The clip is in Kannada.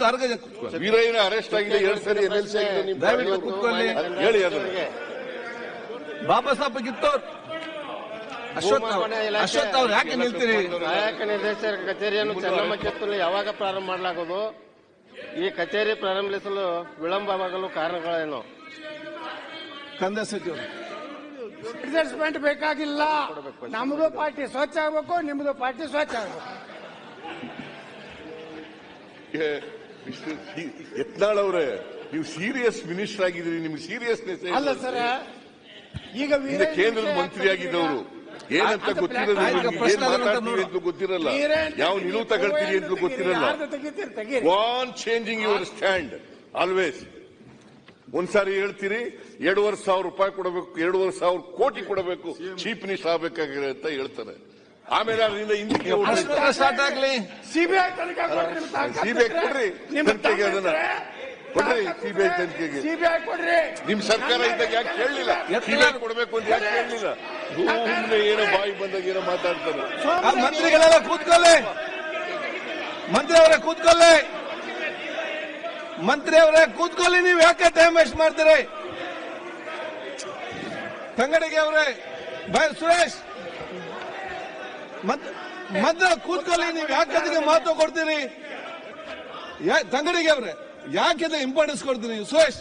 ದಯವಿಟ್ಟು ಅರ್ಗ ಕೂತ್ಕೊಳ್ಳಿ. ವೀರಯ್ಯನ ಅರೆಸ್ಟ್ ಆಗಿದೆ 2 ಸರಿ MLC ಆಗಿದೆ. ದಯವಿಟ್ಟು ಕೂತ್ಕೊಳ್ಳಿ. ಹೇಳಿ ಅದನ್ನು. ಬಾಬಾ ಸಾಹೇಬ್ ಕಿತ್ತೂರ್ ಅಶ್ವಥ್ ಅವ್ರು ಯಾಕೆ ನಿಲ್ತೀರಿ? ಸಹಾಯಕ ನಿರ್ದೇಶಕರ ಕಚೇರಿಯನ್ನು ಚೆನ್ನಮ್ಮ ಕಿತ್ತೂರು ಯಾವಾಗ ಪ್ರಾರಂಭ ಮಾಡಲಾಗುವುದು? ಈ ಕಚೇರಿ ಪ್ರಾರಂಭಿಸಲು ವಿಳಂಬವಾಗಲು ಕಾರಣಗಳೇನು? ಕಂದಾಯ ಸಚಿವರು ಅಡ್ಜಸ್ಟ್ಮೆಂಟ್ ಬೇಕಾಗಿಲ್ಲ. ನಮ್ದು ಪಾರ್ಟಿ ಸ್ವಚ್ಛ ಆಗ್ಬೇಕು, ನಿಮ್ದು ಪಾರ್ಟಿ ಸ್ವಚ್ಛ ಆಗ್ಬೇಕು. ಯತ್ನಾಳ್ ಅವರೇ, ನೀವು ಸೀರಿಯಸ್ ಮಿನಿಸ್ಟರ್ ಆಗಿದ್ದೀರಿ, ನಿಮ್ಗೆ ಸೀರಿಯಸ್ನೆಸ್ ಅಲ್ಲ ಸರ್, ಈಗ ಕೇಂದ್ರದ ಮಂತ್ರಿ ಆಗಿದ್ದವರು ಏನಂತ ಗೊತ್ತಿರಲ್ಲ, ಏನ್ ಮಾತಾಡ್ತೀವಿ ಅಂತ ಗೊತ್ತಿರಲ್ಲ, ಯಾವ ನಿಲುವು ತಗೊಳ್ತೀರಿ ಅಂತ ಗೊತ್ತಿರಲ್ಲ. Won changing your stand always. ಒಂದ್ಸಾರಿ ಹೇಳ್ತೀರಿ 2,500 ರೂಪಾಯಿ ಕೊಡಬೇಕು, 2,500 ಕೋಟಿ ಕೊಡಬೇಕು, ಚೀಫ್ ಮಿನಿಸ್ಟರ್ ಆಗ್ಬೇಕಾಗಿದೆ ಅಂತ ಹೇಳ್ತಾರೆ. ಆಮೇಲೆ ಅದರಿಂದ ಹಿಂದಕ್ಕೆ ಸ್ಟಾರ್ಟ್ ಆಗ್ಲಿ. ಸಿಬಿಐ ಕೊಡ್ರಿ ತನಿಖೆಗೆ, ಅದನ್ನ ಕೊಡ್ರಿ ಸಿಬಿಐ ತನಿಖೆಗೆ. ಸಿಬಿಐ ಕೊಡ್ರಿ. ನಿಮ್ ಸರ್ಕಾರ ಇದ್ದಾಗ ಯಾಕೆ ಕೇಳಲಿಲ್ಲ? ಸಿಬಿಐ ಕೊಡಬೇಕು ಅಂತ ಯಾಕೆ ಕೇಳಲಿಲ್ಲ? ಸುಮ್ಮನೆ ಏನೋ ಬಾಯಿ ಬಂದಾಗ ಏನೋ ಮಾತಾಡ್ತಾರೆ. ಮಂತ್ರಿಗಳೆಲ್ಲ ಕೂತ್ಕೊಳ್ಳಿ. ಮಂತ್ರಿ ಅವರೇ ಕೂತ್ಕೊಳ್ಳಿ. ಮಂತ್ರಿ ಅವರೇ ಕೂತ್ಕೊಳ್ಳಿ. ನೀವು ಯಾಕೆ ಟೈಮ್ ವೇಸ್ಟ್ ಮಾಡ್ತೀರಿ? ತಂಗಡಿಗೆ ಅವರೇ, ಸುರೇಶ್ ಮಂತ್ರಿ ಕೂತ್ಕೊಳ್ಳಿ. ನೀವು ಯಾಕೆ ಅದಕ್ಕೆ ಮಾತು ಕೊಡ್ತೀರಿ? ತಂಗಡಿಗೆ ಅವರೇ, ಯಾಕೆ ಇಂಪಾರ್ಟೆನ್ಸ್ ಕೊಡ್ತೀರಿ? ಸುರೇಶ್